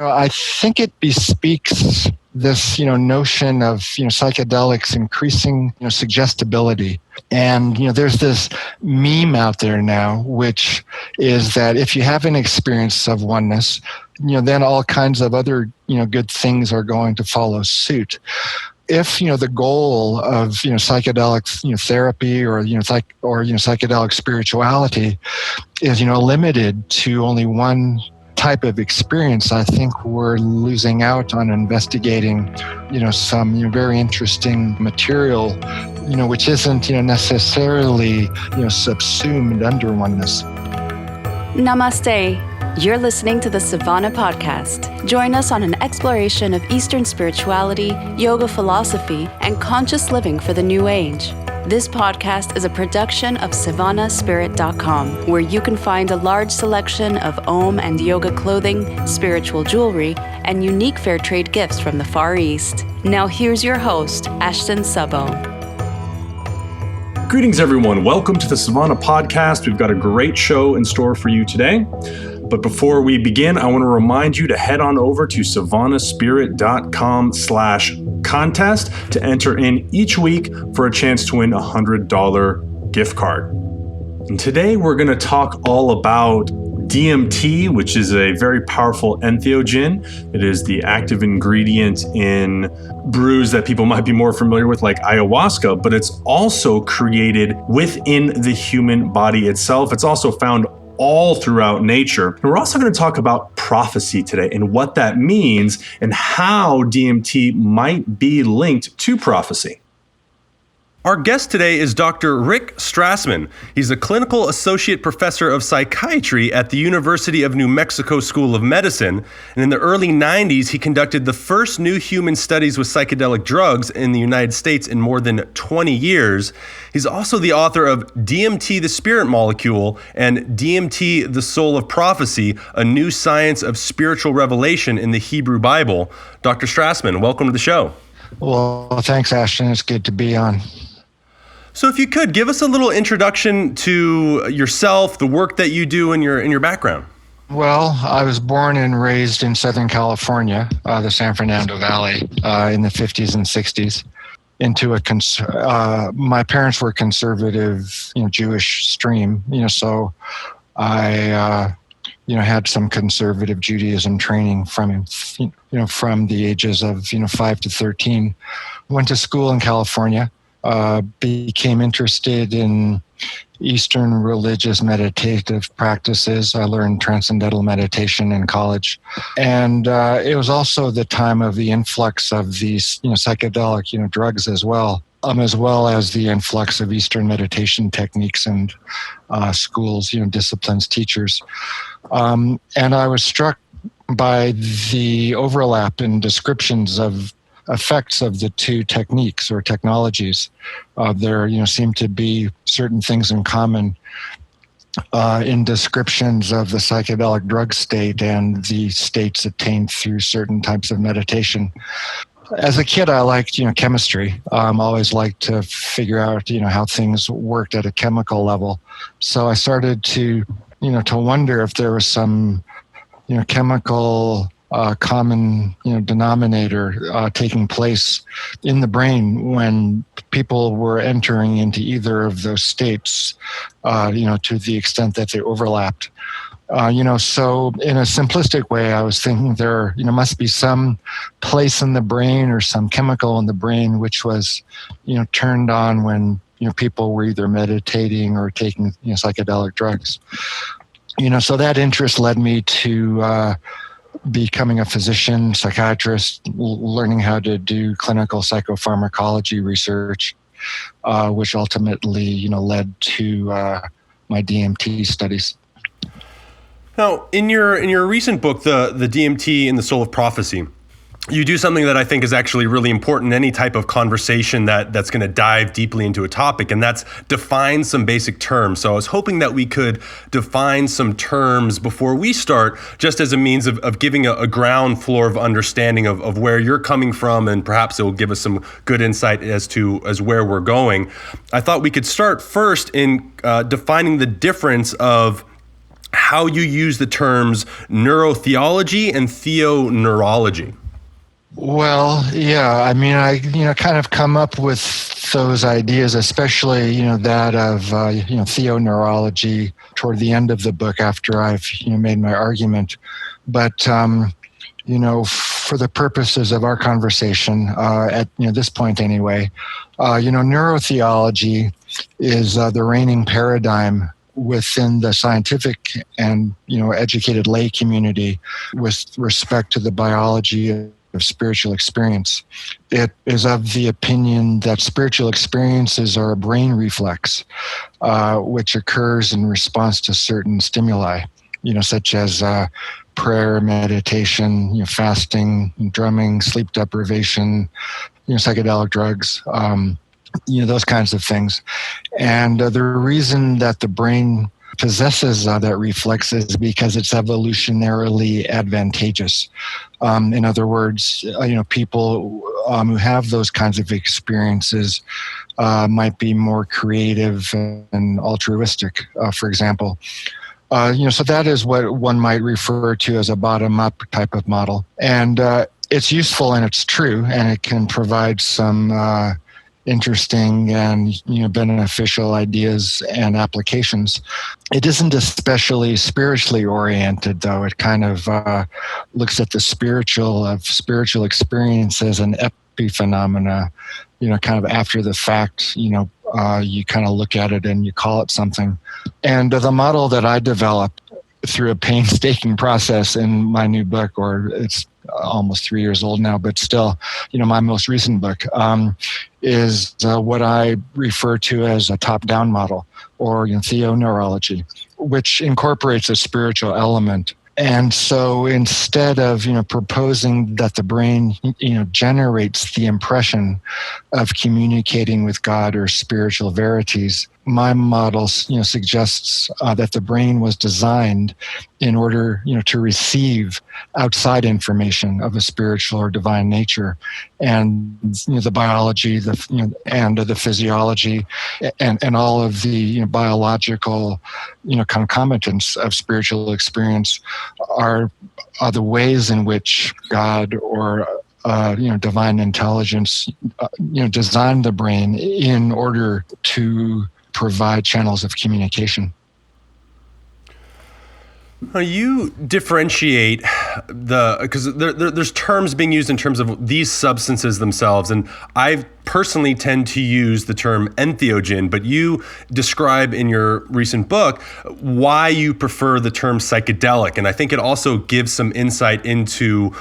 I think it bespeaks this, notion of, psychedelics increasing, suggestibility. And, there's this meme out there now, which is that if you have an experience of oneness, then all kinds of other, good things are going to follow suit. If, the goal of, psychedelic, therapy or, psychedelic spirituality is, limited to only one type of experience, I think we're losing out on investigating, some very interesting material, which isn't, necessarily, subsumed under oneness. Namaste. You're listening to the Savannah Podcast. Join us on an exploration of Eastern spirituality, yoga philosophy, and conscious living for the new age. This podcast is a production of SavannahSpirit.com, where you can find a large selection of Om and yoga clothing, spiritual jewelry, and unique fair trade gifts from the Far East. Now here's your host, Ashton Sabo. Greetings, everyone. Welcome to the Savannah Podcast. We've got a great show in store for you today. But before we begin, I want to remind you to head on over to SavannahSpirit.com/contest to enter in each week for a chance to win a $100 gift card. And today we're going to talk all about DMT, which is a very powerful entheogen. It is the active ingredient in brews that people might be more familiar with, like ayahuasca, but it's also created within the human body itself. It's also found all throughout nature. And we're also going to talk about prophecy today and what that means and how DMT might be linked to prophecy. Our guest today is Dr. Rick Strassman. He's a clinical associate professor of psychiatry at the University of New Mexico School of Medicine. And in the early 90s, he conducted the first new human studies with psychedelic drugs in the United States in more than 20 years. He's also the author of DMT, the Spirit Molecule, and DMT, the Soul of Prophecy, a new science of spiritual revelation in the Hebrew Bible. Dr. Strassman, welcome to the show. Well, thanks, Ashton. It's good to be on. So if you could, give us a little introduction to yourself, the work that you do, and your background. Well, I was born and raised in Southern California, the San Fernando Valley, in the 50s and 60s. My parents were conservative, Jewish stream, so I, had some conservative Judaism training from the ages of, 5 to 13. Went to school in California. Became interested in Eastern religious meditative practices. I learned transcendental meditation in college. And it was also the time of the influx of these, psychedelic, drugs as well as the influx of Eastern meditation techniques and schools, disciplines, teachers. And I was struck by the overlap in descriptions of effects of the two techniques or technologies. There, seem to be certain things in common in descriptions of the psychedelic drug state and the states attained through certain types of meditation. As a kid, I liked, chemistry. Always liked to figure out, how things worked at a chemical level. So I started to wonder if there was some, chemical common denominator taking place in the brain when people were entering into either of those states, to the extent that they overlapped. So in a simplistic way, I was thinking there, must be some place in the brain or some chemical in the brain which was, turned on when, people were either meditating or taking, psychedelic drugs. So that interest led me to becoming a physician, psychiatrist, learning how to do clinical psychopharmacology research, which ultimately, led to my DMT studies. Now, in your recent book, the DMT and the Soul of Prophecy, you do something that I think is actually really important in any type of conversation that's going to dive deeply into a topic, and that's define some basic terms. So I was hoping that we could define some terms before we start, just as a means of giving a ground floor of understanding of where you're coming from, and perhaps it will give us some good insight as where we're going. I thought we could start first in defining the difference of how you use the terms neurotheology and theoneurology. Well, yeah, I mean, I, kind of come up with those ideas, especially, that of, theoneurology toward the end of the book after I've, made my argument. But, for the purposes of our conversation, at this point anyway, neurotheology is the reigning paradigm within the scientific and educated lay community with respect to the biology of spiritual experience. It is of the opinion that spiritual experiences are a brain reflex, which occurs in response to certain stimuli, such as prayer, meditation, fasting, drumming, sleep deprivation, psychedelic drugs, those kinds of things. And the reason that the brain possesses that reflex is because it's evolutionarily advantageous. In other words, people who have those kinds of experiences might be more creative and altruistic, for example. So that is what one might refer to as a bottom-up type of model. And it's useful and it's true, and it can provide some interesting and beneficial ideas and applications. It isn't especially spiritually oriented, though. It kind of looks at the spiritual experience as an epiphenomena, kind of after the fact, you kind of look at it and you call it something. And the model that I developed through a painstaking process in my new book, or it's almost 3 years old now, but still, my most recent book, is what I refer to as a top-down model, or theoneurology, which incorporates a spiritual element. And so instead of, proposing that the brain, generates the impression of communicating with God or spiritual verities, my model, suggests that the brain was designed in order, to receive outside information of a spiritual or divine nature, and the biology, and the physiology, and all of the biological, concomitants of spiritual experience are the ways in which God or divine intelligence, designed the brain in order to provide channels of communication. You differentiate because there's terms being used in terms of these substances themselves, and I personally tend to use the term entheogen, but you describe in your recent book why you prefer the term psychedelic, and I think it also gives some insight into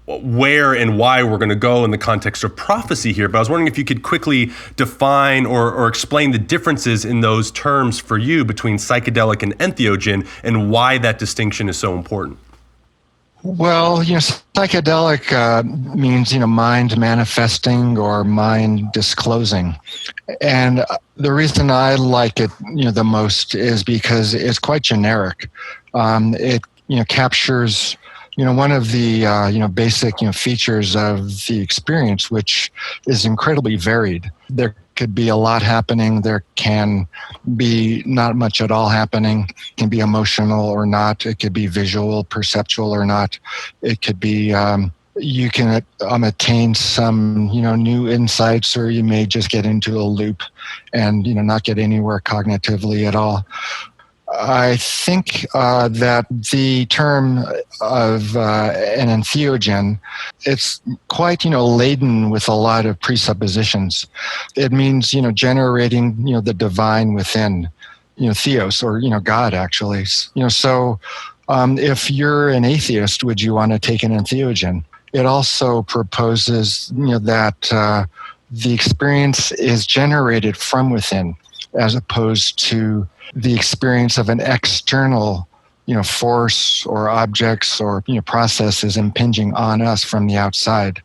where and why we're going to go in the context of prophecy here. But I was wondering if you could quickly define or explain the differences in those terms for you between psychedelic and entheogen, and why that distinction is so important. Well, psychedelic means, mind manifesting or mind disclosing. And the reason I like it, the most is because it's quite generic. It, captures one of the basic features of the experience, which is incredibly varied. There could be a lot happening. There can be not much at all happening. It can be emotional or not. It could be visual, perceptual or not. It could be you can attain some new insights, or you may just get into a loop and not get anywhere cognitively at all. I think that the term of an entheogen, it's quite, laden with a lot of presuppositions. It means, generating, the divine within, theos, or, God, actually. So if you're an atheist, would you want to take an entheogen? It also proposes, that the experience is generated from within, as opposed to the experience of an external, force or objects or, processes impinging on us from the outside.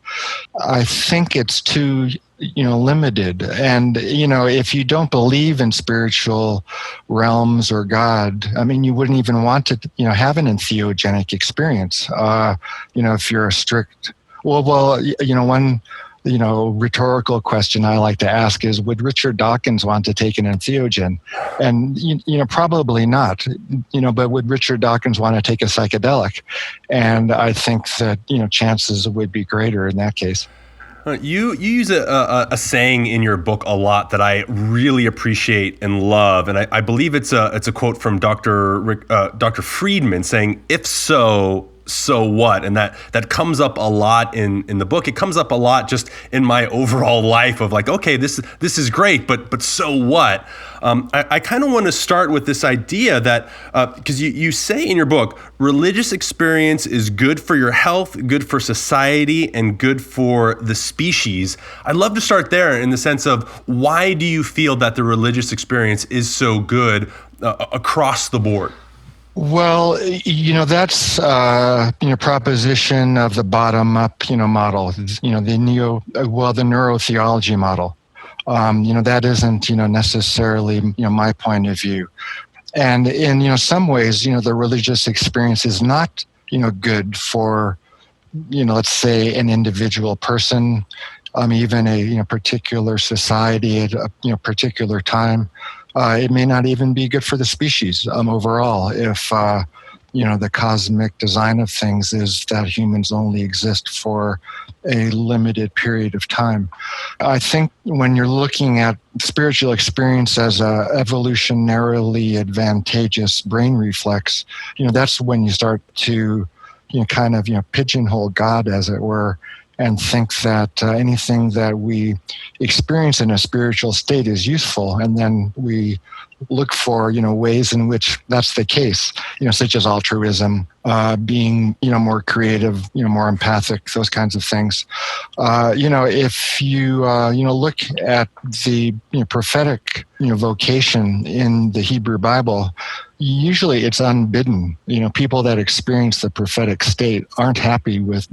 I think it's too, limited. And, if you don't believe in spiritual realms or God, you wouldn't even want to, have an entheogenic experience. If you're a strict, one rhetorical question I like to ask is, would Richard Dawkins want to take an entheogen? And, probably not, but would Richard Dawkins want to take a psychedelic? And I think that, chances would be greater in that case. You use a saying in your book a lot that I really appreciate and love, and I believe it's a quote from Dr. Friedman saying, "If so, so what?" And that comes up a lot in the book. It comes up a lot just in my overall life of like, okay, this is great, but so what? I kind of want to start with this idea that, because you say in your book, religious experience is good for your health, good for society, and good for the species. I'd love to start there in the sense of, why do you feel that the religious experience is so good across the board? Well, that's proposition of the bottom up model, the neurotheology model. That isn't necessarily my point of view. And in some ways, the religious experience is not good for let's say an individual person, even a particular society at a particular time. It may not even be good for the species overall if the cosmic design of things is that humans only exist for a limited period of time. I think when you're looking at spiritual experience as a evolutionarily advantageous brain reflex, that's when you start to kind of pigeonhole God, as it were, and think that anything that we experience in a spiritual state is useful, and then we look for ways in which that's the case, such as altruism, being more creative, more empathic, those kinds of things. If you look at the prophetic vocation in the Hebrew Bible, usually it's unbidden. People that experience the prophetic state aren't happy with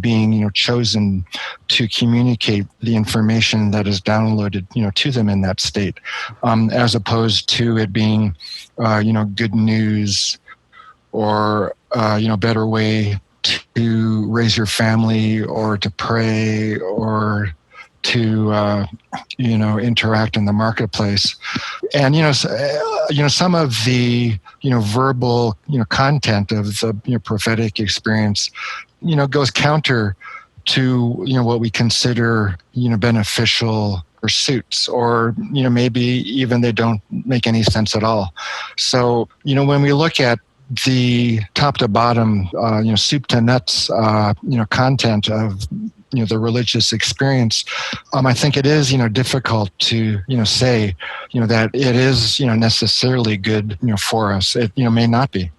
being chosen to communicate the information that is downloaded to them in that state, as opposed to it being good news or better way to raise your family or to pray or to interact in the marketplace. And some of the verbal content of the prophetic experience goes counter to what we consider beneficial pursuits, or maybe even they don't make any sense at all. So when we look at the top to bottom, soup to nuts, content of the religious experience, I think it is difficult to say that it is necessarily good for us. It may not be.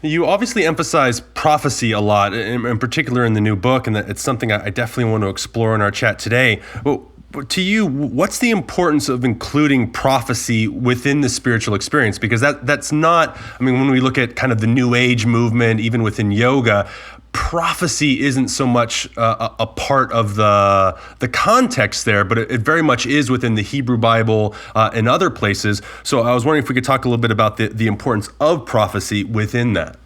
You obviously emphasize prophecy a lot, in particular in the new book, and it's something I definitely want to explore in our chat today. Well, to you, what's the importance of including prophecy within the spiritual experience? Because that's not, when we look at kind of the New Age movement, even within yoga, prophecy isn't so much a part of the context there, but it very much is within the Hebrew Bible and other places. So I was wondering if we could talk a little bit about the importance of prophecy within that.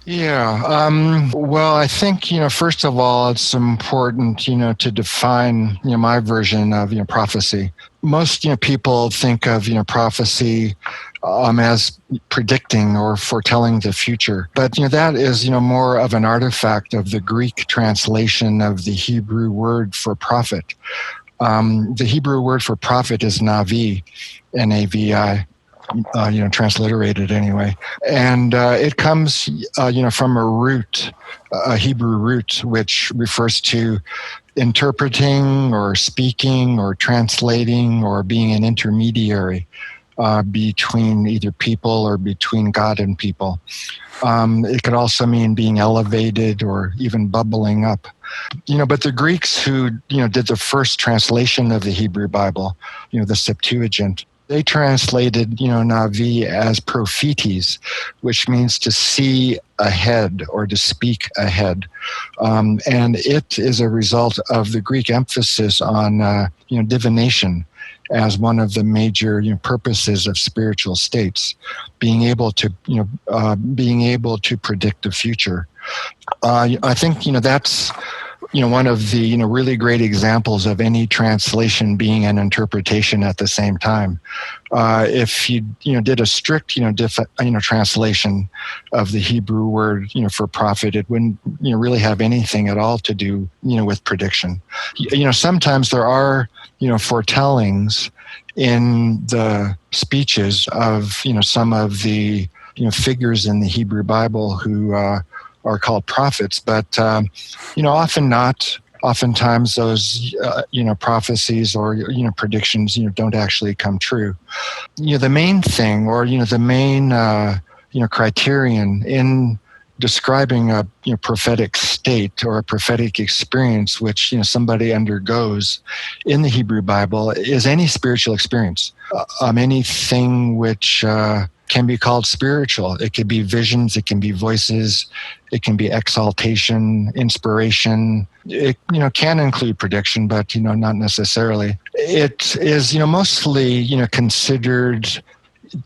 Yeah. Well, I think, first of all, it's important, to define, my version of, prophecy. Most, people think of, prophecy as predicting or foretelling the future. But, that is, more of an artifact of the Greek translation of the Hebrew word for prophet. The Hebrew word for prophet is Navi, N-A-V-I. Transliterated anyway. And it comes, from a root, a Hebrew root, which refers to interpreting or speaking or translating or being an intermediary between either people or between God and people. It could also mean being elevated or even bubbling up. But the Greeks who, did the first translation of the Hebrew Bible, the Septuagint, they translated, Navi as prophetes, which means to see ahead or to speak ahead. And it is a result of the Greek emphasis on, divination as one of the major purposes of spiritual states, being able to predict the future. I think, that's one of the really great examples of any translation being an interpretation at the same time. If you did a strict translation of the Hebrew word for prophet, it wouldn't really have anything at all to do with prediction. Sometimes there are foretellings in the speeches of some of the figures in the Hebrew Bible who are called prophets, but often not. Oftentimes those prophecies or predictions don't actually come true. The main thing, or the main criterion in describing a prophetic state or a prophetic experience which somebody undergoes in the Hebrew Bible is any spiritual experience, anything which can be called spiritual. It could be visions, it can be voices, it can be exaltation, inspiration. It can include prediction, but not necessarily. It is mostly considered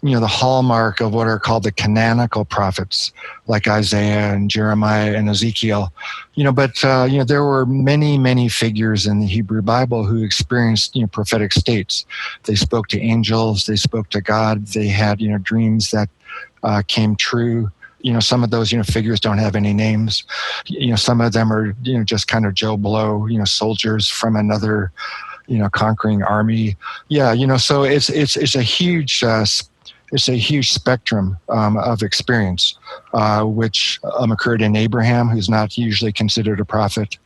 the hallmark of what are called the canonical prophets, like Isaiah and Jeremiah and Ezekiel. But there were many figures in the Hebrew Bible who experienced prophetic states. They spoke to angels, they spoke to God, they had dreams that came true. Some of those figures don't have any names. Some of them are just kind of Joe Blow, soldiers from another conquering army. So it's a huge spectrum of experience, which occurred in Abraham, who's not usually considered a prophet.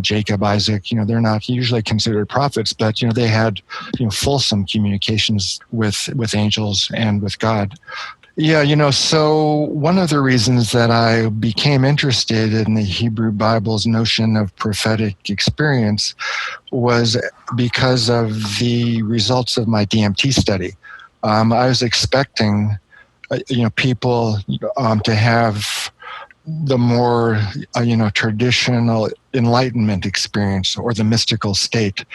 Jacob, Isaac, they're not usually considered prophets, but they had fulsome communications with angels and with God. So one of the reasons that I became interested in the Hebrew Bible's notion of prophetic experience was because of the results of my DMT study. I was expecting, people to have the more, traditional enlightenment experience or the mystical state,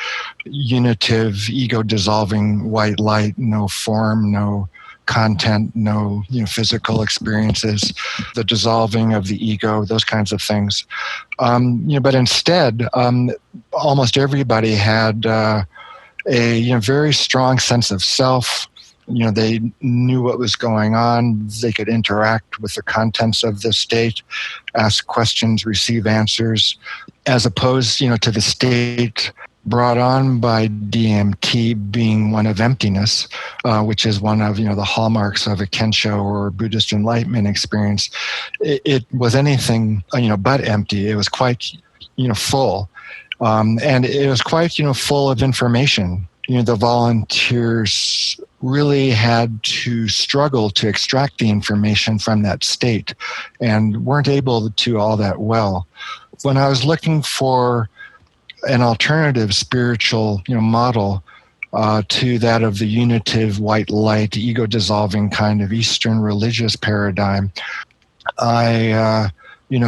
unitive, ego-dissolving white light, no form, no content, no physical experiences, the dissolving of the ego, those kinds of things. But instead, almost everybody had a very strong sense of self. They knew what was going on. They could interact with the contents of the state, ask questions, receive answers, as opposed, to the state brought on by DMT being one of emptiness, which is one of, the hallmarks of a Kensho or Buddhist enlightenment experience. It was anything, but empty. It was quite, full. And it was quite, full of information. The volunteers really had to struggle to extract the information from that state and weren't able to all that well. When I was looking for an alternative spiritual model to that of the unitive white light, ego-dissolving kind of Eastern religious paradigm, I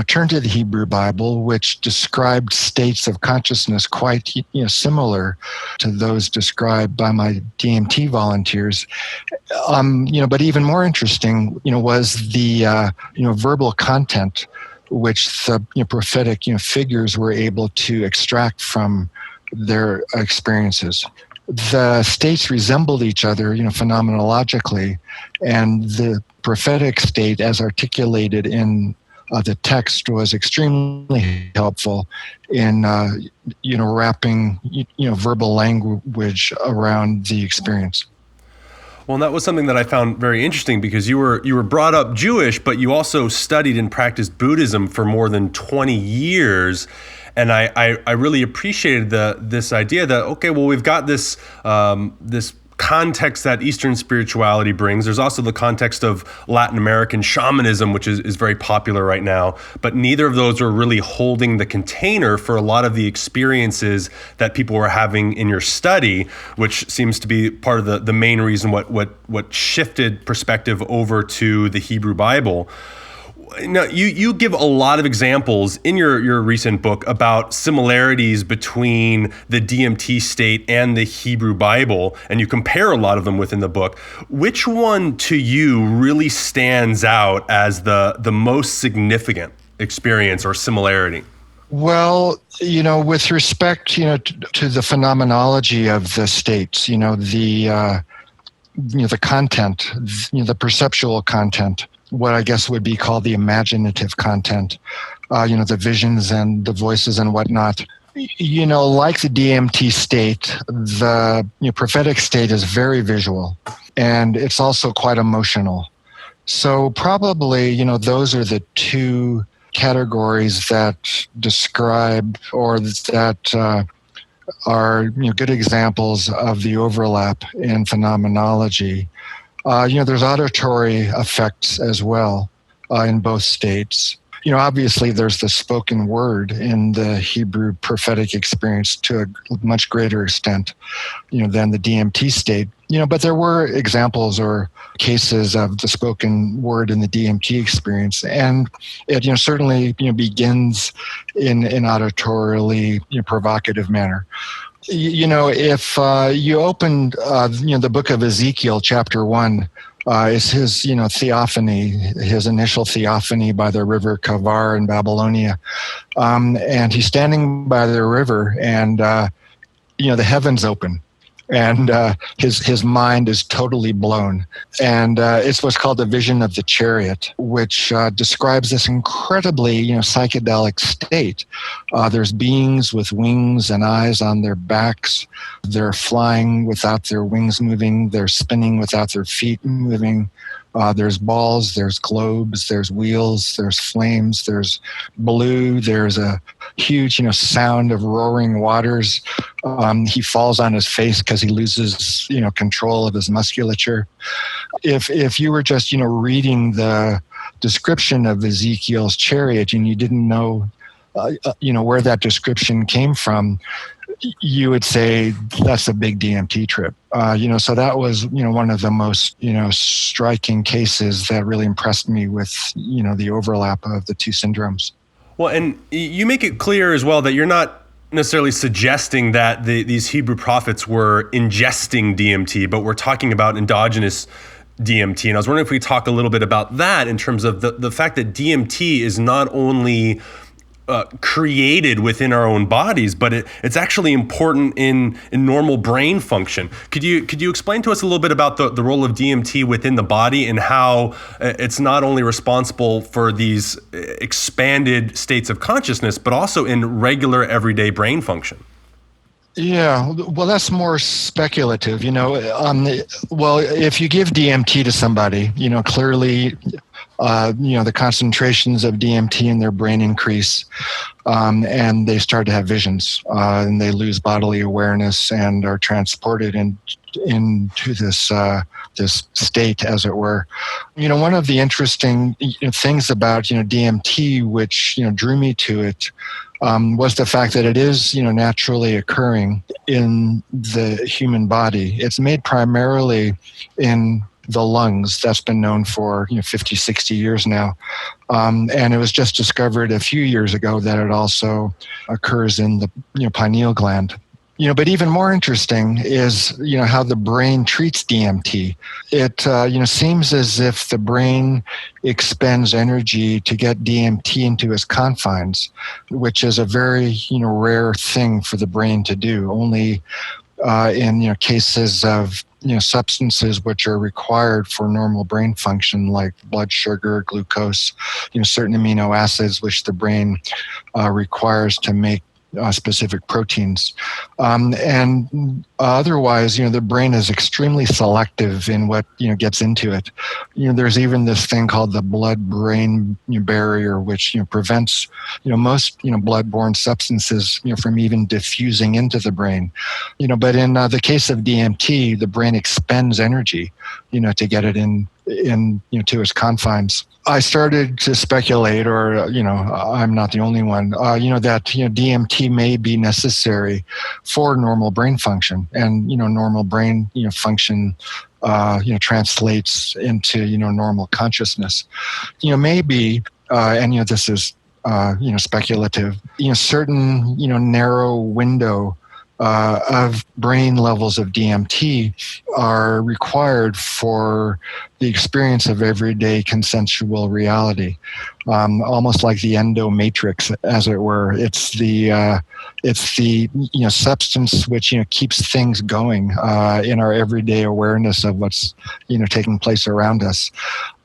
turned to the Hebrew Bible, which described states of consciousness quite similar to those described by my DMT volunteers. But even more interesting, was the verbal content which the prophetic figures were able to extract from their experiences. The states resembled each other, phenomenologically, and the prophetic state, as articulated in the text, was extremely helpful in wrapping verbal language around the experience. Well, and that was something that I found very interesting because you were brought up Jewish, but you also studied and practiced Buddhism for more than 20 years. And I really appreciated this idea that, okay, well, we've got this context that Eastern spirituality brings. There's also the context of Latin American shamanism, which is very popular right now, but neither of those are really holding the container for a lot of the experiences that people were having in your study, which seems to be part of the main reason what shifted perspective over to the Hebrew Bible. Now, you give a lot of examples in your recent book about similarities between the DMT state and the Hebrew Bible, and you compare a lot of them within the book. Which one to you really stands out as the most significant experience or similarity? Well, with respect, to the phenomenology of the states, the content, the perceptual content, what I guess would be called the imaginative content, the visions and the voices and whatnot. Like the DMT state, the prophetic state is very visual, and it's also quite emotional. So probably, those are the two categories that describe or that are good examples of the overlap in phenomenology. There's auditory effects as well in both states. Obviously there's the spoken word in the Hebrew prophetic experience to a much greater extent, than the DMT state. But there were examples or cases of the spoken word in the DMT experience, and it certainly begins in an auditorily provocative manner. If you opened the book of Ezekiel, chapter 1, is his theophany, his initial theophany by the river Kavar in Babylonia, and he's standing by the river, and the heavens open, and his mind is totally blown. And it's what's called the vision of the chariot, which describes this incredibly psychedelic state. There's beings with wings and eyes on their backs. They're flying without their wings moving. They're spinning without their feet moving. There's balls, there's globes, there's wheels, there's flames, there's blue, there's a huge, sound of roaring waters. He falls on his face because he loses, control of his musculature. If you were just, reading the description of Ezekiel's chariot and you didn't know, where that description came from, you would say that's a big DMT trip. So that was, one of the most, striking cases that really impressed me with, the overlap of the two syndromes. Well, and you make it clear as well that you're not necessarily suggesting that these Hebrew prophets were ingesting DMT, but we're talking about endogenous DMT. And I was wondering if we talk a little bit about that in terms of the fact that DMT is not only created within our own bodies, but it's actually important in normal brain function. Could you explain to us a little bit about the role of DMT within the body and how it's not only responsible for these expanded states of consciousness, but also in regular everyday brain function? Yeah, well, that's more speculative. Well, if you give DMT to somebody, clearly, the concentrations of DMT in their brain increase, and they start to have visions, and they lose bodily awareness and are transported into this state, as it were. One of the interesting things about DMT, which drew me to it, was the fact that it is, naturally occurring in the human body. It's made primarily in the lungs. That's been known for 50, 60 years now. And it was just discovered a few years ago that it also occurs in the pineal gland. But even more interesting is, how the brain treats DMT. It, seems as if the brain expends energy to get DMT into its confines, which is a very, rare thing for the brain to do. Only in, cases of, substances which are required for normal brain function, like blood sugar, glucose, certain amino acids, which the brain requires to make specific proteins. And otherwise, the brain is extremely selective in what, gets into it. There's even this thing called the blood-brain barrier, which, prevents, most, blood-borne substances, from even diffusing into the brain. But in the case of DMT, the brain expends energy, to get it in to its confines. I started to speculate, or, I'm not the only one, that, DMT may be necessary for normal brain function. And, normal brain, function, translates into, normal consciousness. Maybe, and, this is, speculative, certain, narrow window of brain levels of DMT are required for the experience of everyday consensual reality, almost like the endomatrix, as it were. It's the substance which keeps things going in our everyday awareness of what's taking place around us.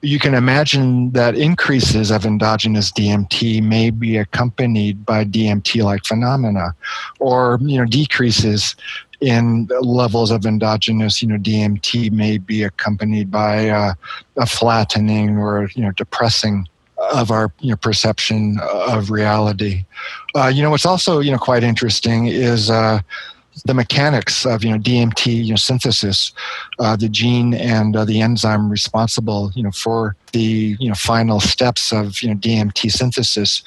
You can imagine that increases of endogenous DMT may be accompanied by DMT-like phenomena, or decreases in levels of endogenous DMT may be accompanied by a flattening or depressing of our perception of reality. What's also quite interesting is the mechanics of DMT synthesis, the gene and the enzyme responsible for the final steps of DMT synthesis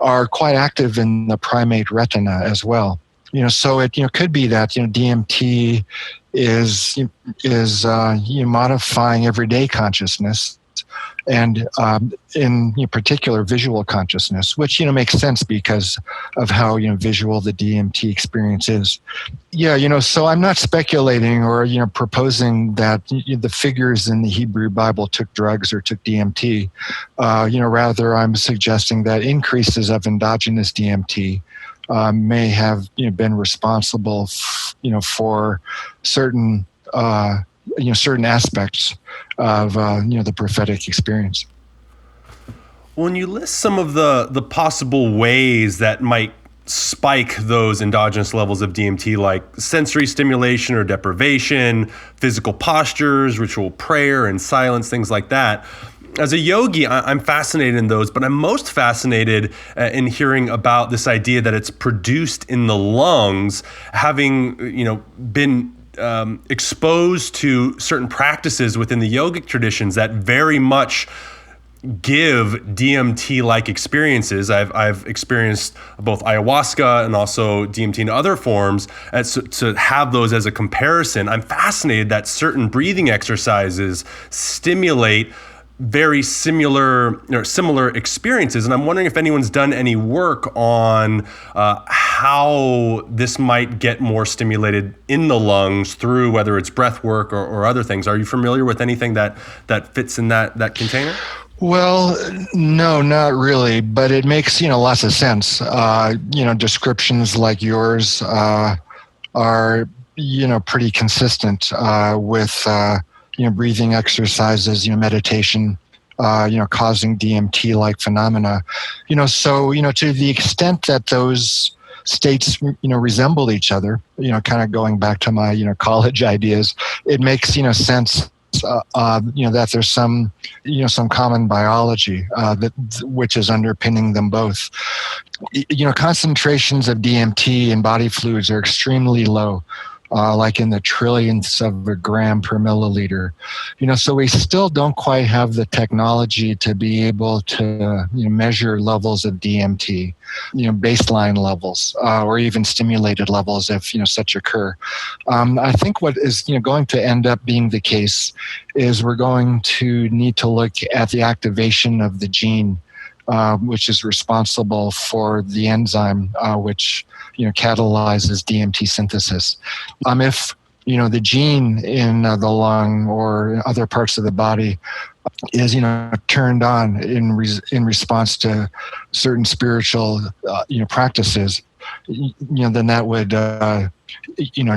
are quite active in the primate retina as well. So it could be that DMT is modifying everyday consciousness, and in particular visual consciousness, which makes sense because of how visual the DMT experience is. So I'm not speculating or proposing that the figures in the Hebrew Bible took drugs or took DMT. Rather I'm suggesting that increases of endogenous DMT may have been responsible for certain certain aspects of the prophetic experience. When you list some of the possible ways that might spike those endogenous levels of DMT, like sensory stimulation or deprivation, physical postures, ritual prayer and silence, things like that. As a yogi, I'm fascinated in those, but I'm most fascinated in hearing about this idea that it's produced in the lungs, having been exposed to certain practices within the yogic traditions that very much give DMT-like experiences. I've experienced both ayahuasca and also DMT in other forms. To have those as a comparison, I'm fascinated that certain breathing exercises stimulate very similar experiences, and I'm wondering if anyone's done any work on how this might get more stimulated in the lungs through whether it's breath work or other things. Are you familiar with anything that fits in that container? Well, no, not really, but it makes lots of sense. Descriptions like yours are pretty consistent with breathing exercises, meditation, causing DMT-like phenomena. So to the extent that those states, resemble each other, kind of going back to my, college ideas, it makes, sense. That there's some common biology which is underpinning them both. Concentrations of DMT in body fluids are extremely low, like in the trillionths of a gram per milliliter. So we still don't quite have the technology to be able to measure levels of DMT, baseline levels, or even stimulated levels if such occur. I think what is going to end up being the case is we're going to need to look at the activation of the gene, which is responsible for the enzyme which catalyzes DMT synthesis. If the gene in the lung or other parts of the body is turned on in response to certain spiritual practices, then that would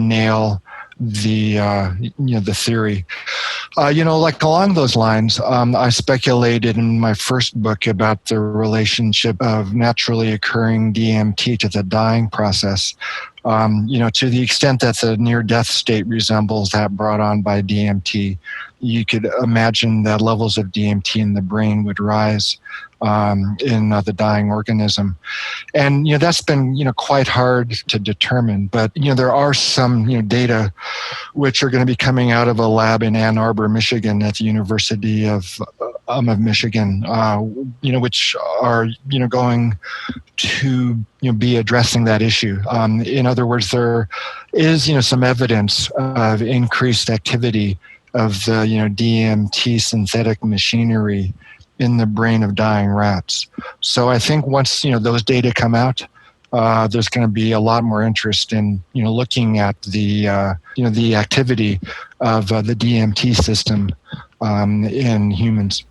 nail the theory. Like along those lines, I speculated in my first book about the relationship of naturally occurring DMT to the dying process. To the extent that the near-death state resembles that brought on by DMT, you could imagine that levels of DMT in the brain would rise in the dying organism. And, that's been, quite hard to determine. But, there are some, data which are going to be coming out of a lab in Ann Arbor, Michigan at the University of Michigan, which are, going to be addressing that issue. In other words, there is, some evidence of increased activity of the, DMT synthetic machinery in the brain of dying rats. So I think once those data come out, there's going to be a lot more interest in looking at the the activity of the DMT system in humans.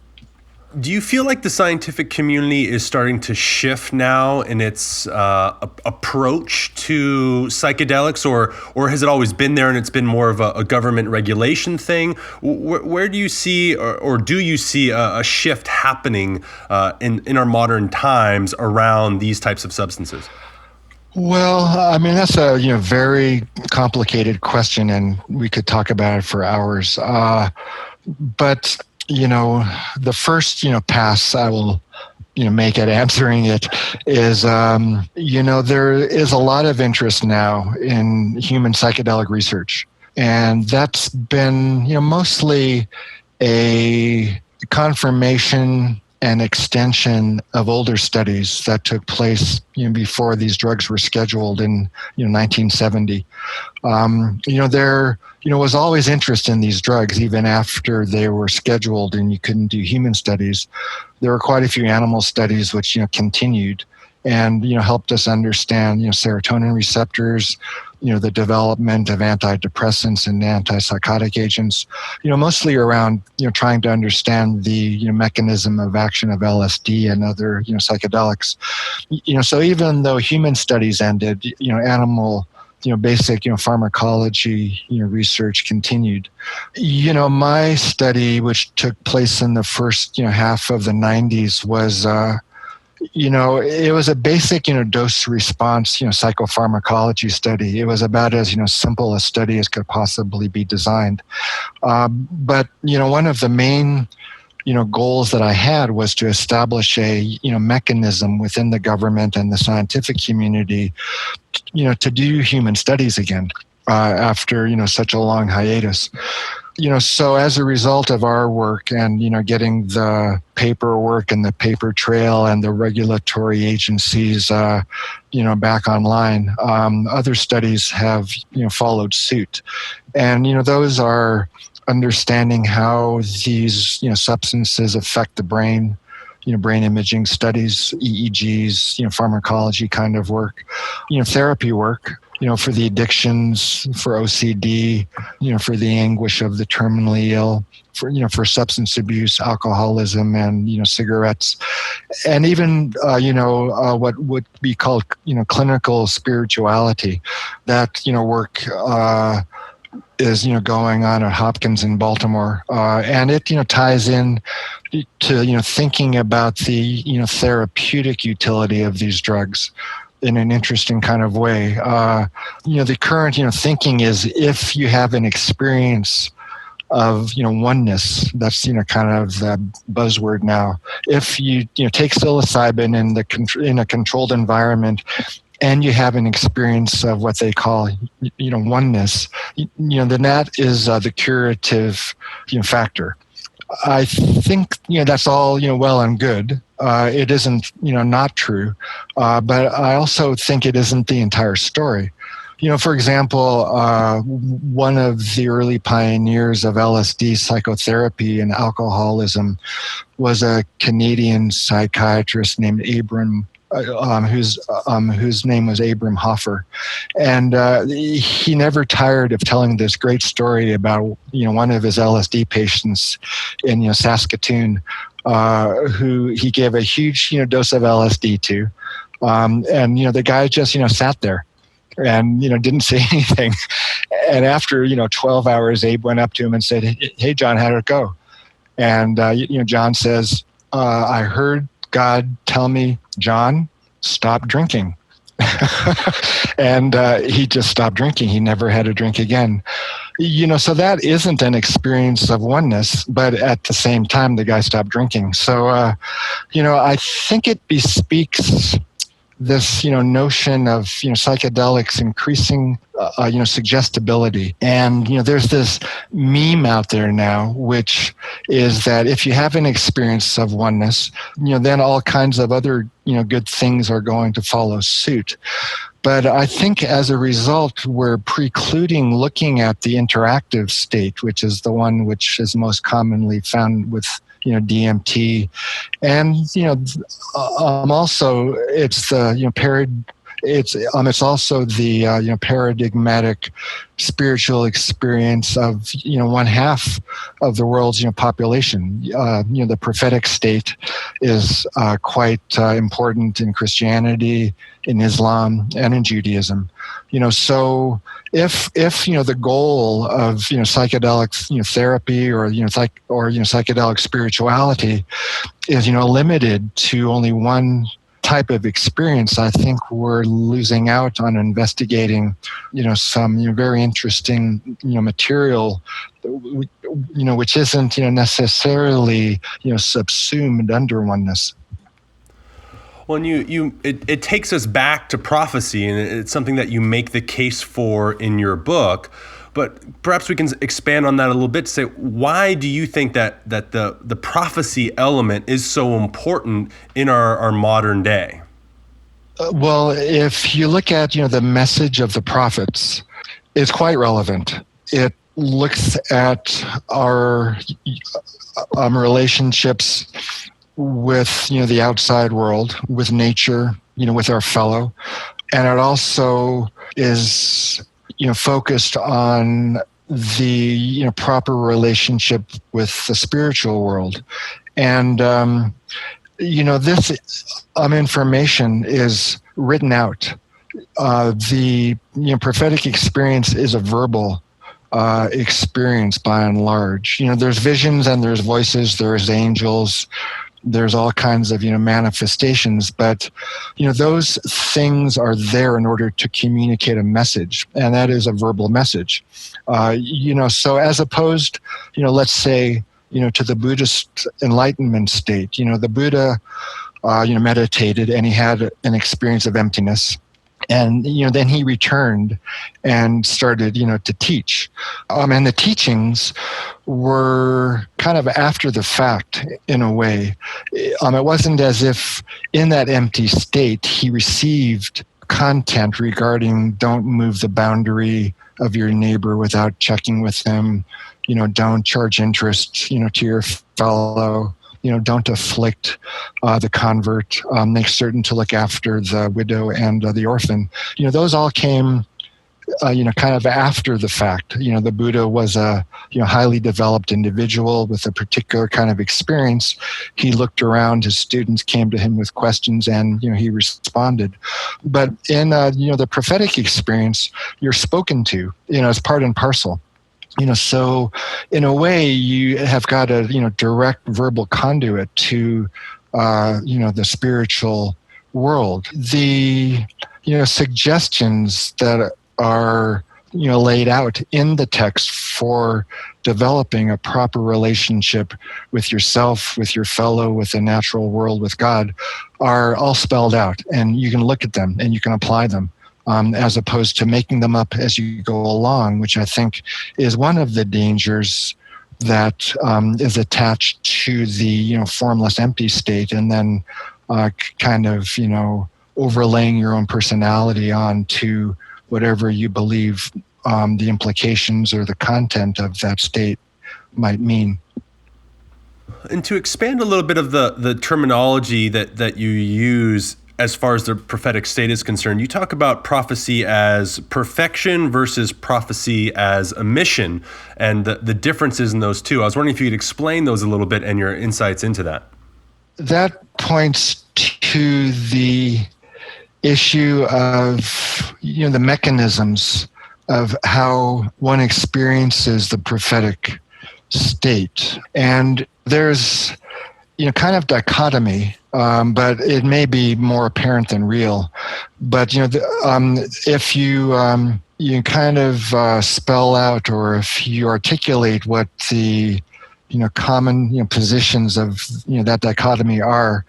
Do you feel like the scientific community is starting to shift now in its approach to psychedelics, or has it always been there and it's been more of a government regulation thing? Where do you see, or do you see a shift happening in our modern times around these types of substances? Well, I mean, that's a very complicated question, and we could talk about it for hours. But the first pass I will make at answering it is there is a lot of interest now in human psychedelic research, and that's been mostly a confirmation and extension of older studies that took place before these drugs were scheduled in 1970. There was always interest in these drugs even after they were scheduled and you couldn't do human studies. There were quite a few animal studies which continued and helped us understand serotonin receptors, the development of antidepressants and antipsychotic agents, mostly around trying to understand the mechanism of action of LSD and other psychedelics. So even though human studies ended, animal basic pharmacology research continued. My study, which took place in the first half of the 90s, was it was a basic, dose response, psychopharmacology study. It was about as, simple a study as could possibly be designed. But, one of the main, goals that I had was to establish a, mechanism within the government and the scientific community, to do human studies again, after, such a long hiatus. So as a result of our work and, getting the paperwork and the paper trail and the regulatory agencies, back online, other studies have, followed suit. And, those are understanding how these, substances affect the brain, brain imaging studies, EEGs, pharmacology kind of work, therapy work, for the addictions, for OCD, for the anguish of the terminally ill, for substance abuse, alcoholism, and, cigarettes, and even, what would be called, clinical spirituality. That, work, is going on at Hopkins in Baltimore, and it ties in to thinking about the therapeutic utility of these drugs in an interesting kind of way. The current thinking is if you have an experience of oneness, that's kind of the buzzword now. If you take psilocybin in a controlled environment, and you have an experience of what they call, oneness, then that is the curative, factor. I think, that's all, well and good. It isn't, not true. But I also think it isn't the entire story. For example, one of the early pioneers of LSD psychotherapy and alcoholism was a Canadian psychiatrist named whose name was Abram Hoffer, and he never tired of telling this great story about one of his LSD patients in Saskatoon, who he gave a huge dose of LSD to, and the guy just sat there and didn't say anything, and after 12 hours, Abe went up to him and said, "Hey John, how did it go?" And John says, "I heard God tell me, John, stop drinking." And he just stopped drinking. He never had a drink again. So that isn't an experience of oneness, but at the same time, the guy stopped drinking. So, I think it bespeaks this, notion of, psychedelics increasing, suggestibility. And, there's this meme out there now, which is that if you have an experience of oneness, then all kinds of other, good things are going to follow suit. But I think as a result, we're precluding looking at the interactive state, which is the one which is most commonly found with DMT, and also it's the paired it's also the paradigmatic spiritual experience of one half of the world's population. The prophetic state is quite important in Christianity, in Islam, and in Judaism. So if the goal of psychedelic therapy or psychedelic spirituality is limited to only one type of experience, I think we're losing out on investigating some very interesting material which isn't necessarily subsumed under oneness. Well, and it takes us back to prophecy, and it's something that you make the case for in your book. But perhaps we can expand on that a little bit to say, why do you think that the prophecy element is so important in our modern day? Well, if you look at the message of the prophets, it's quite relevant. It looks at our relationships with the outside world, with nature, with our fellow, and it also is focused on the proper relationship with the spiritual world. And this information is written out. The prophetic experience is a verbal experience by and large. There's visions and there's voices, there's angels, there's all kinds of manifestations, but those things are there in order to communicate a message, and that is a verbal message. So as opposed, let's say, to the Buddhist enlightenment state, the Buddha, meditated and he had an experience of emptiness. And then he returned and started to teach, and the teachings were kind of after the fact in a way. It wasn't as if in that empty state he received content regarding don't move the boundary of your neighbor without checking with them, don't charge interest to your fellow, don't afflict the convert, make certain to look after the widow and the orphan. Those all came, kind of after the fact. The Buddha was a highly developed individual with a particular kind of experience. He looked around, his students came to him with questions, and he responded. But in the prophetic experience, you're spoken to, as part and parcel. So in a way, you have got a direct verbal conduit to the spiritual world. The suggestions that are laid out in the text for developing a proper relationship with yourself, with your fellow, with the natural world, with God, are all spelled out, and you can look at them and you can apply them. As opposed to making them up as you go along, which I think is one of the dangers that is attached to the formless empty state, and then kind of overlaying your own personality onto whatever you believe the implications or the content of that state might mean. And to expand a little bit of the terminology that you use as far as the prophetic state is concerned, you talk about prophecy as perfection versus prophecy as a mission, and the differences in those two. I was wondering if you could explain those a little bit and your insights into that. That points to the issue of the mechanisms of how one experiences the prophetic state. And there's kind of dichotomy, but it may be more apparent than real. But if you kind of spell out, or if you articulate what the common positions of that dichotomy are,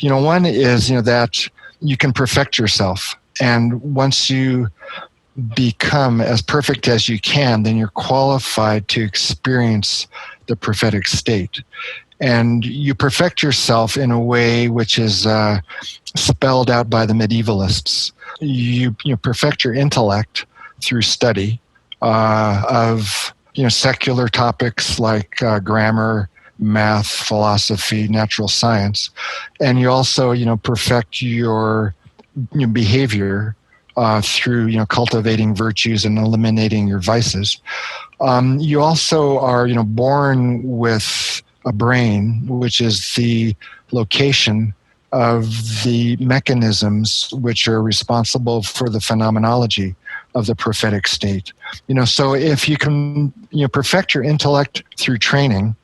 one is that you can perfect yourself, and once you become as perfect as you can, then you're qualified to experience the prophetic state. And you perfect yourself in a way which is spelled out by the medievalists. You perfect your intellect through study of secular topics like grammar, math, philosophy, natural science, and you also perfect your behavior through cultivating virtues and eliminating your vices. You also are born with a brain, which is the location of the mechanisms which are responsible for the phenomenology of the prophetic state. So if you can perfect your intellect through training,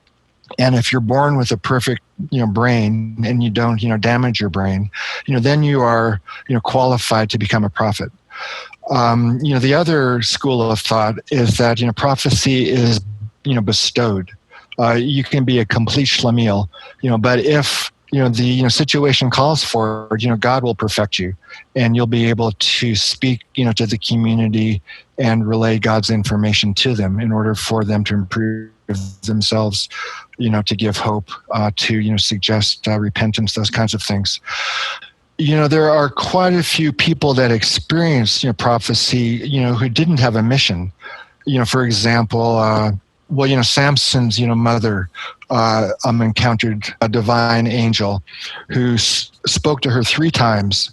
and if you're born with a perfect brain and you don't damage your brain, then you are qualified to become a prophet. The other school of thought is that prophecy is bestowed. You can be a complete schlemiel, but if the situation calls for it, God will perfect you, and you'll be able to speak to the community and relay God's information to them in order for them to improve themselves, to give hope, to suggest repentance, those kinds of things. There are quite a few people that experience prophecy, who didn't have a mission. For example, Samson's mother encountered a divine angel who spoke to her 3 times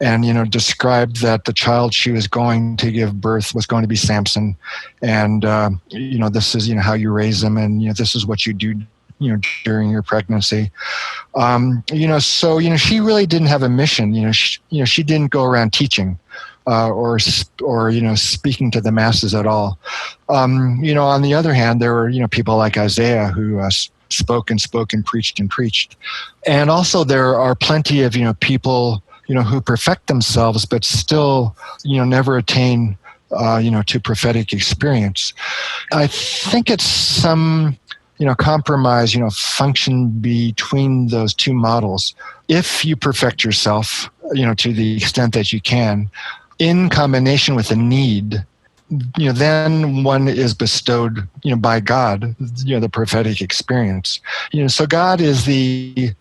and described that the child she was going to give birth was going to be Samson, and this is how you raise him, and this is what you do during your pregnancy. So she really didn't have a mission. She didn't go around teaching or speaking to the masses at all. On the other hand, there were people like Isaiah who spoke and preached. And also there are plenty of people who perfect themselves but still never attain to prophetic experience. I think it's some compromise, function between those two models. If you perfect yourself, to the extent that you can, in combination with a need, then one is bestowed, by God, the prophetic experience. So God is the,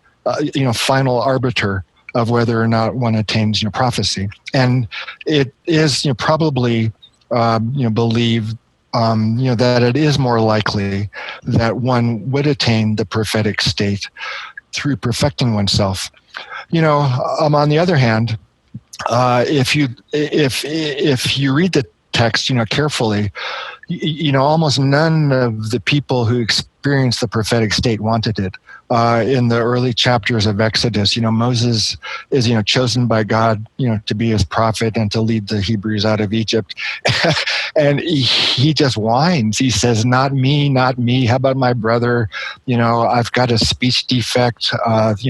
final arbiter of whether or not one attains, prophecy. And it is, probably, believed that it is more likely that one would attain the prophetic state through perfecting oneself. On the other hand, if you read the text, carefully, almost none of the people who experienced the prophetic state wanted it. In the early chapters of Exodus, Moses is, chosen by God, to be his prophet and to lead the Hebrews out of Egypt. And he just whines. He says, not me, not me. How about my brother? I've got a speech defect.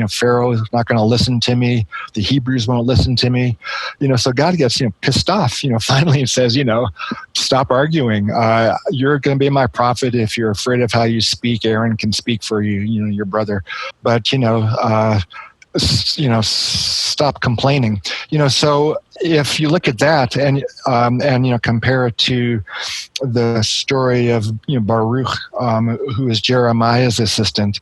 Pharaoh is not going to listen to me. The Hebrews won't listen to me. So God gets, pissed off, finally, and says, stop arguing. You're going to be my prophet. If you're afraid of how you speak, Aaron can speak for you, your brother. But, stop complaining. So if you look at that and compare it to the story of, Baruch, who is Jeremiah's assistant,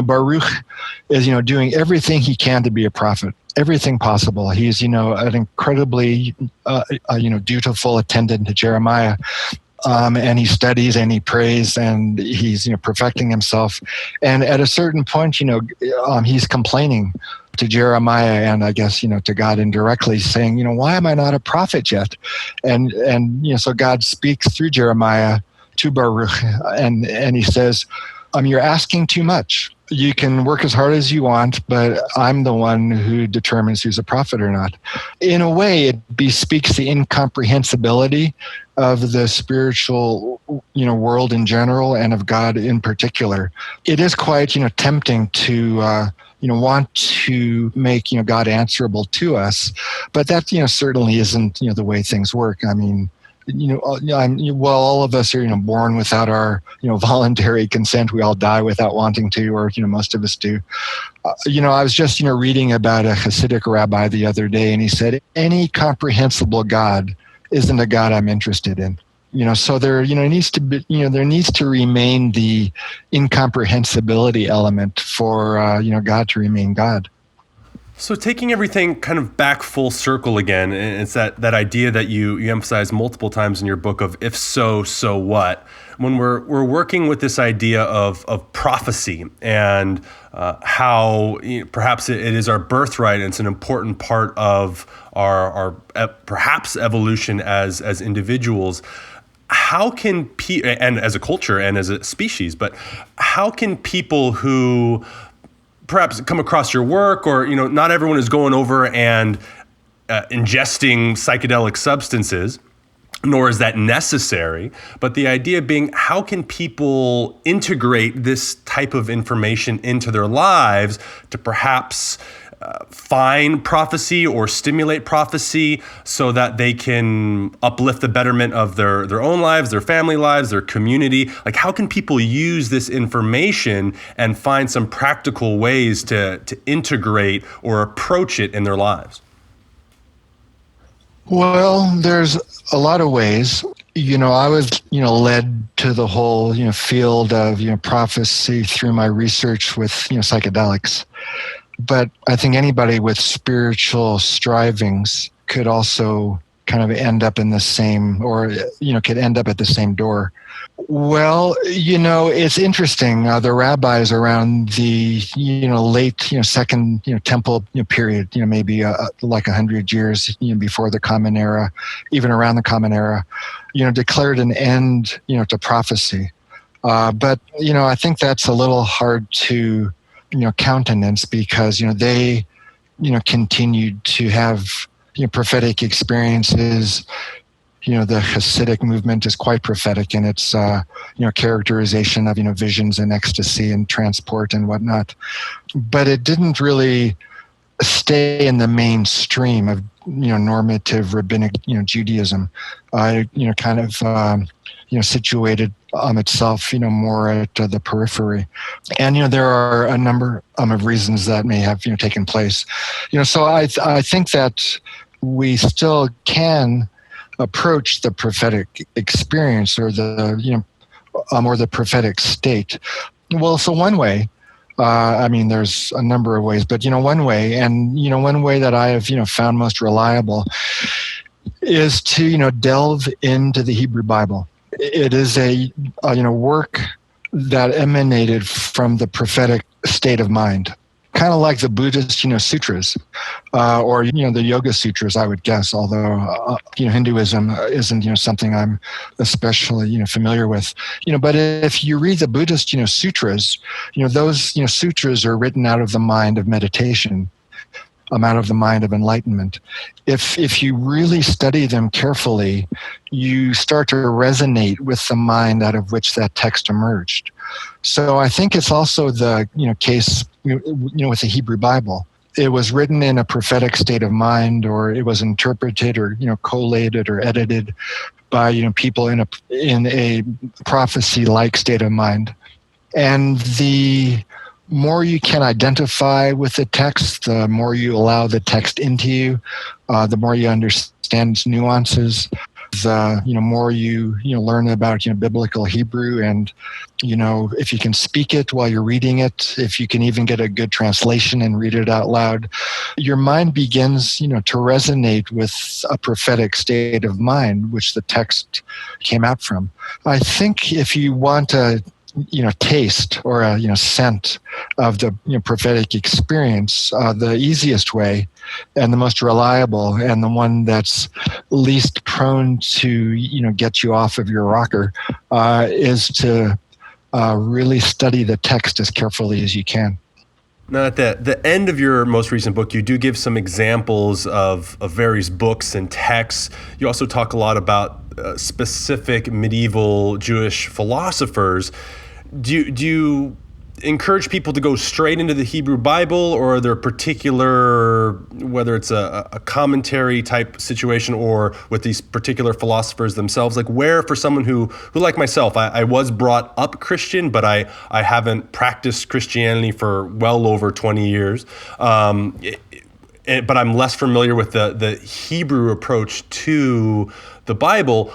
Baruch is, doing everything he can to be a prophet. Everything possible. He's, an incredibly, dutiful attendant to Jeremiah. And he studies and he prays and he's, perfecting himself. And at a certain point, he's complaining to Jeremiah and I guess, to God indirectly saying, why am I not a prophet yet? And so God speaks through Jeremiah to Baruch and he says, you're asking too much. You can work as hard as you want, but I'm the one who determines who's a prophet or not. In a way, it bespeaks the incomprehensibility of the spiritual, world in general and of God in particular. It is quite, tempting to, want to make, God answerable to us, but that, certainly isn't, the way things work. I mean, all of us are, born without our, voluntary consent. We all die without wanting to, or, most of us do. I was just, reading about a Hasidic rabbi the other day, and he said, any comprehensible God isn't a God I'm interested in. So there, needs to be, there needs to remain the incomprehensibility element for, God to remain God. So taking everything kind of back full circle again, and it's that idea that you emphasize multiple times in your book of if so, so what? When we're working with this idea of prophecy and how perhaps it is our birthright and it's an important part of our perhaps evolution as individuals, how can and as a culture and as a species, but how can people who perhaps come across your work, or not everyone is going over and ingesting psychedelic substances, nor is that necessary, but the idea being, how can people integrate this type of information into their lives to perhaps find prophecy or stimulate prophecy so that they can uplift the betterment of their own lives, their family lives, their community? Like, how can people use this information and find some practical ways to integrate or approach it in their lives? Well, there's a lot of ways. I was, led to the whole, field of, prophecy through my research with, psychedelics. But I think anybody with spiritual strivings could also kind of end up in the same, or, could end up at the same door. Well, it's interesting. The rabbis around the, late, second, temple period, maybe like 100 years before the Common Era, even around the Common Era, declared an end, to prophecy. But, I think that's a little hard to, countenance, because, they, continued to have, prophetic experiences. The Hasidic movement is quite prophetic in its, characterization of, visions and ecstasy and transport and whatnot. But it didn't really stay in the mainstream of, normative rabbinic, Judaism. Kind of, situated itself, more at the periphery. And, there are a number of reasons that may have, taken place. So I think that we still can approach the prophetic experience or the, or the prophetic state. Well, so one way, there's a number of ways, but, one way, and, one way that I have, found most reliable is to, delve into the Hebrew Bible. It is a work that emanated from the prophetic state of mind, kind of like the Buddhist, sutras, or, the Yoga Sutras, I would guess, although, Hinduism isn't, something I'm especially, familiar with. But if you read the Buddhist, sutras, those, sutras are written out of the mind of meditation, out of the mind of enlightenment. If you really study them carefully, you start to resonate with the mind out of which that text emerged. So I think it's also the case with the Hebrew Bible. It was written in a prophetic state of mind, or it was interpreted or collated or edited by people in a prophecy-like state of mind. And the more you can identify with the text, the more you allow the text into you, the more you understand its nuances, the more you learn about biblical Hebrew, and if you can speak it while you're reading it, if you can even get a good translation and read it out loud, your mind begins to resonate with a prophetic state of mind which the text came out from. I think if you want a taste or a scent of the prophetic experience, the easiest way and the most reliable and the one that's least prone to get you off of your rocker is to really study the text as carefully as you can. Now, at the end of your most recent book, you do give some examples of various books and texts. You also talk a lot about specific medieval Jewish philosophers. Do you encourage people to go straight into the Hebrew Bible, or are there particular, whether it's a commentary type situation or with these particular philosophers themselves, like where for someone who like myself, I was brought up Christian, but I haven't practiced Christianity for well over 20 years. But I'm less familiar with the Hebrew approach to the Bible.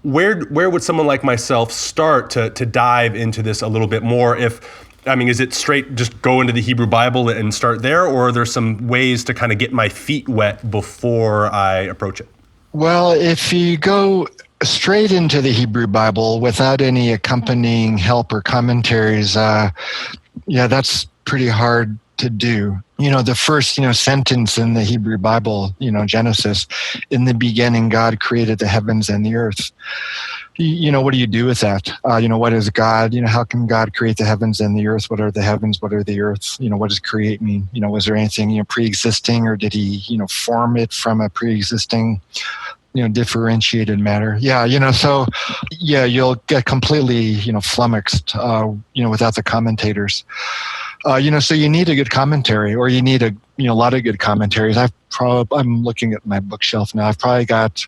Where would someone like myself start to dive into this a little bit more? If I mean, is it straight just go into the Hebrew Bible and start there, or are there some ways to kind of get my feet wet before I approach it? Well, if you go straight into the Hebrew Bible without any accompanying help or commentaries, that's pretty hard to do. The first, sentence in the Hebrew Bible, Genesis, in the beginning, God created the heavens and the earth. What do you do with that? What is God? How can God create the heavens and the earth? What are the heavens? What are the earth? What does create mean? Was there anything, pre-existing, or did he, form it from a pre-existing, differentiated matter? You'll get completely, flummoxed, without the commentators. So you need a good commentary, or you need a lot of good commentaries. I'm looking at my bookshelf now. I've probably got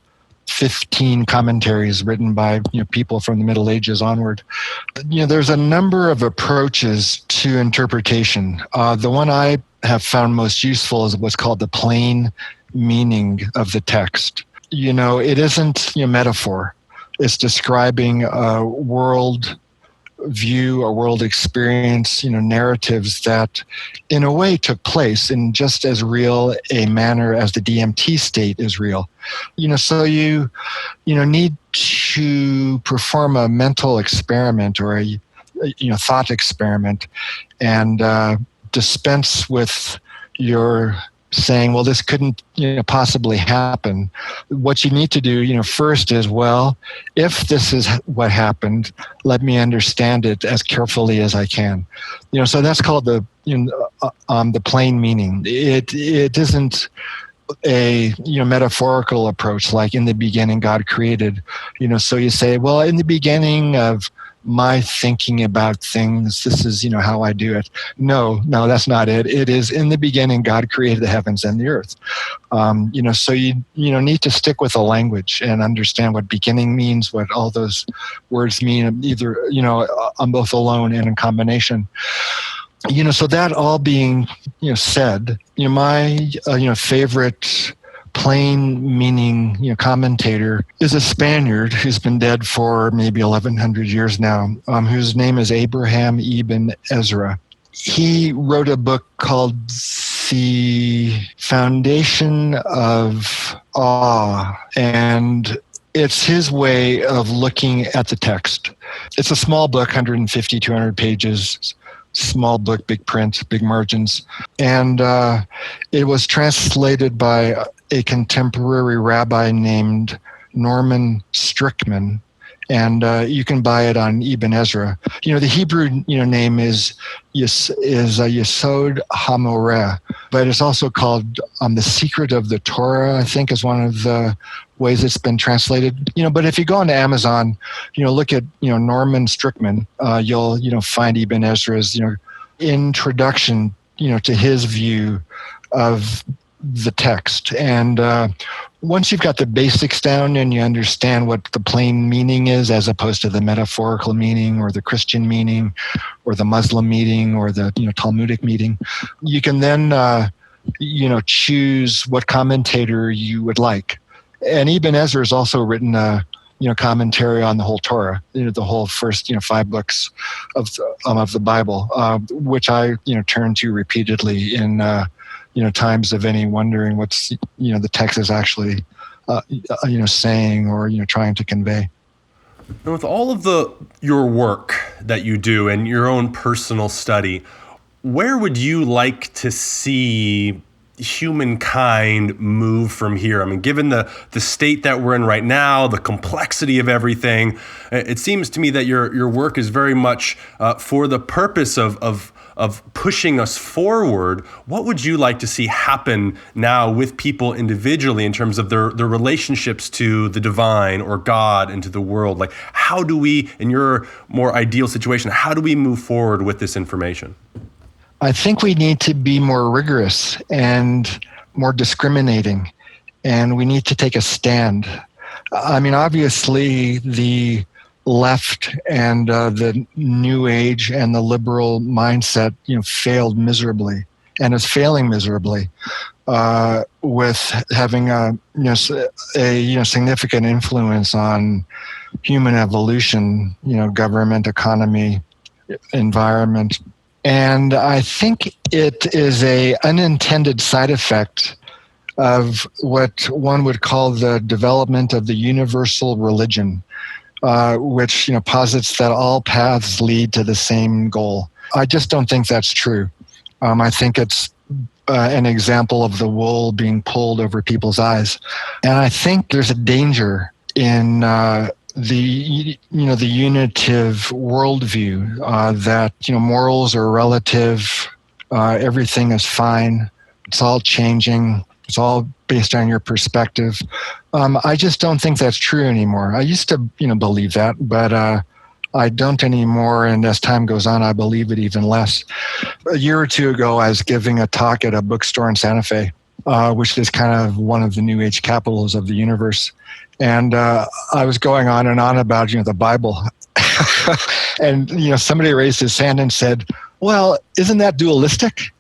15 commentaries written by people from the Middle Ages onward. There's a number of approaches to interpretation. The one I have found most useful is what's called the plain meaning of the text. It isn't metaphor. It's describing a world view, a world experience, narratives that in a way took place in just as real a manner as the DMT state is real. So you need to perform a mental experiment or a thought experiment and dispense with your saying, well, this couldn't possibly happen. What you need to do, first is, well, if this is what happened, let me understand it as carefully as I can. So that's called the plain meaning. It isn't a metaphorical approach like in the beginning God created. So you say, well, in the beginning of my thinking about things, this is how I do it. No, that's not it. It is in the beginning God created the heavens and the earth. So you need to stick with the language and understand what beginning means, what all those words mean, either on both alone and in combination. So that all being said, my favorite plain meaning commentator is a Spaniard who's been dead for maybe 1100 years now, whose name is Abraham Ibn Ezra. He wrote a book called The Foundation of Awe, and it's his way of looking at the text. It's a small book, 150, 200 pages, small book, big print, big margins. And it was translated by a contemporary rabbi named Norman Strickman. And you can buy it on Ibn Ezra. The Hebrew name is Yesod HaMoreh, but it's also called The Secret of the Torah, I think, is one of the ways it's been translated. But if you go onto Amazon, look at Norman Strickman, you'll find Ibn Ezra's introduction to his view of the text. And once you've got the basics down and you understand what the plain meaning is, as opposed to the metaphorical meaning or the Christian meaning or the Muslim meaning or the Talmudic meaning, you can then choose what commentator you would like. And Ibn Ezra has also written a commentary on the whole Torah, the whole first 5 books of the Bible, which I turn to repeatedly in times of any wondering what's the text is actually saying or trying to convey. And with all of your work that you do and your own personal study, where would you like to see humankind move from here? I mean, given the state that we're in right now, the complexity of everything, it seems to me that your work is very much for the purpose of pushing us forward. What would you like to see happen now with people individually in terms of their relationships to the divine or God and to the world? Like, how do we, in your more ideal situation, how do we move forward with this information? I think we need to be more rigorous and more discriminating, and we need to take a stand. I mean, obviously, the left and the New Age and the liberal mindset, failed miserably, and is failing miserably with having a significant influence on human evolution, government, economy, environment, And I think it is a unintended side effect of what one would call the development of the universal religion, which posits that all paths lead to the same goal. I just don't think that's true. I think it's an example of the wool being pulled over people's eyes, and I think there's a danger in the unitive worldview that morals are relative, everything is fine, it's all changing, it's all based on your perspective. I just don't think that's true anymore. I used to believe that, but I don't anymore, and as time goes on, I believe it even less. A year or two ago, I was giving a talk at a bookstore in Santa Fe, which is kind of one of the New Age capitals of the universe. And I was going on and on about the Bible, and somebody raised his hand and said, "Well, isn't that dualistic?"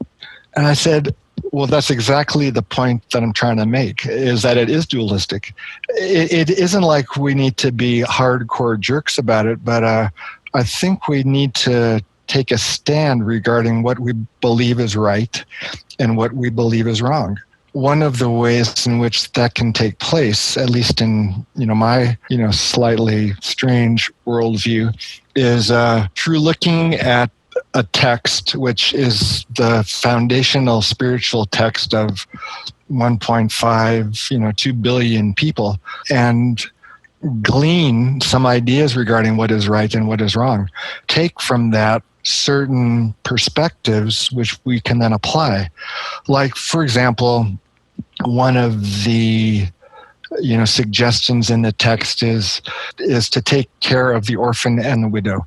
And I said, "Well, that's exactly the point that I'm trying to make, is that it is dualistic. It isn't like we need to be hardcore jerks about it, but I think we need to take a stand regarding what we believe is right and what we believe is wrong." One of the ways in which that can take place, at least in my slightly strange worldview, is through looking at a text which is the foundational spiritual text of 1.5, 2 billion people, and glean some ideas regarding what is right and what is wrong. Take from that certain perspectives which we can then apply. Like, for example, one of the suggestions in the text is to take care of the orphan and the widow.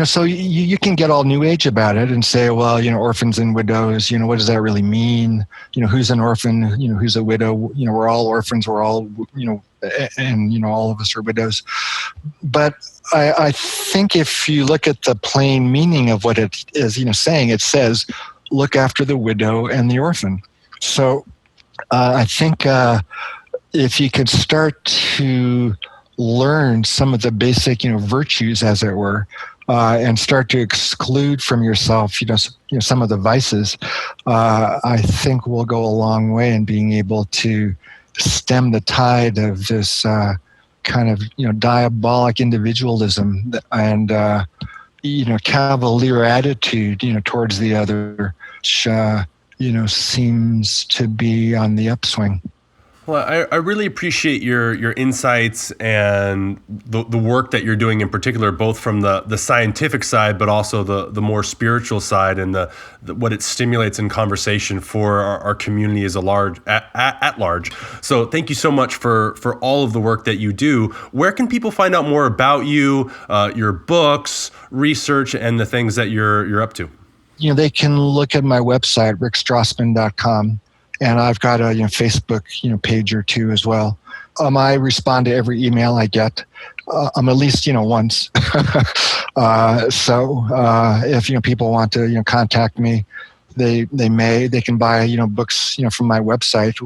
So you can get all New Age about it and say, well, orphans and widows, what does that really mean? Who's an orphan? Who's a widow? We're all orphans. We're all, and all of us are widows. But I think if you look at the plain meaning of what it is, saying, it says, look after the widow and the orphan. So I think if you could start to learn some of the basic, virtues, as it were, and start to exclude from yourself, some of the vices, I think we'll go a long way in being able to stem the tide of this kind of, diabolic individualism and, cavalier attitude, towards the other, which, seems to be on the upswing. Well, I really appreciate your insights and the work that you're doing in particular, both from the scientific side, but also the more spiritual side, and the what it stimulates in conversation for our community as at large. So thank you so much for all of the work that you do. Where can people find out more about you, your books, research, and the things that you're up to? They can look at my website, rickstrassman.com. And I've got a Facebook page or two as well. I respond to every email I get. At least once. So if people want to contact me, they can buy books from my website.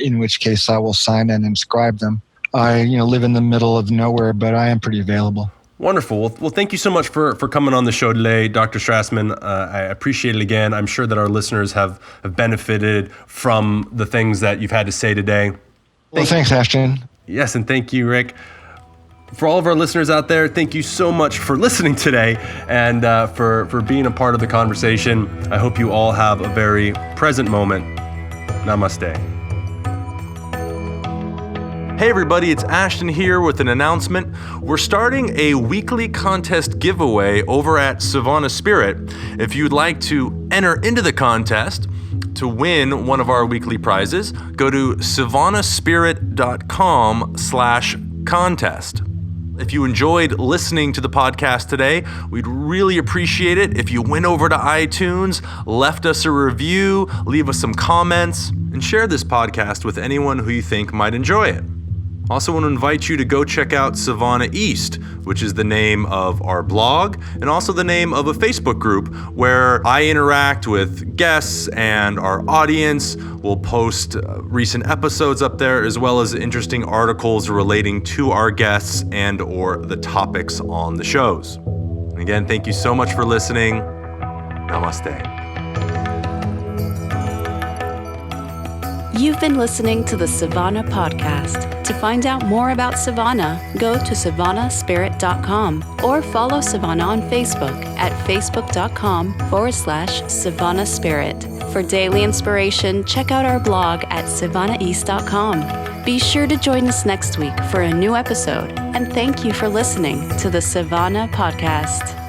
In which case I will sign and inscribe them. I live in the middle of nowhere, but I am pretty available. Wonderful. Well, thank you so much for coming on the show today, Dr. Strassman. I appreciate it again. I'm sure that our listeners have benefited from the things that you've had to say today. Thanks, Ashton. Yes, and thank you, Rick. For all of our listeners out there, thank you so much for listening today and for being a part of the conversation. I hope you all have a very present moment. Namaste. Hey everybody, it's Ashton here with an announcement. We're starting a weekly contest giveaway over at Savannah Spirit. If you'd like to enter into the contest to win one of our weekly prizes, go to savannahspirit.com/contest. If you enjoyed listening to the podcast today, we'd really appreciate it if you went over to iTunes, left us a review, leave us some comments, and share this podcast with anyone who you think might enjoy it. Also want to invite you to go check out Savannah East, which is the name of our blog and also the name of a Facebook group where I interact with guests and our audience. We'll post recent episodes up there as well as interesting articles relating to our guests and or the topics on the shows. And again, thank you so much for listening. Namaste. You've been listening to the Savannah Podcast. To find out more about Savannah, go to savannahspirit.com or follow Savannah on Facebook at facebook.com/Savannah Spirit. For daily inspiration, check out our blog at savannaeast.com. Be sure to join us next week for a new episode, and thank you for listening to the Savannah Podcast.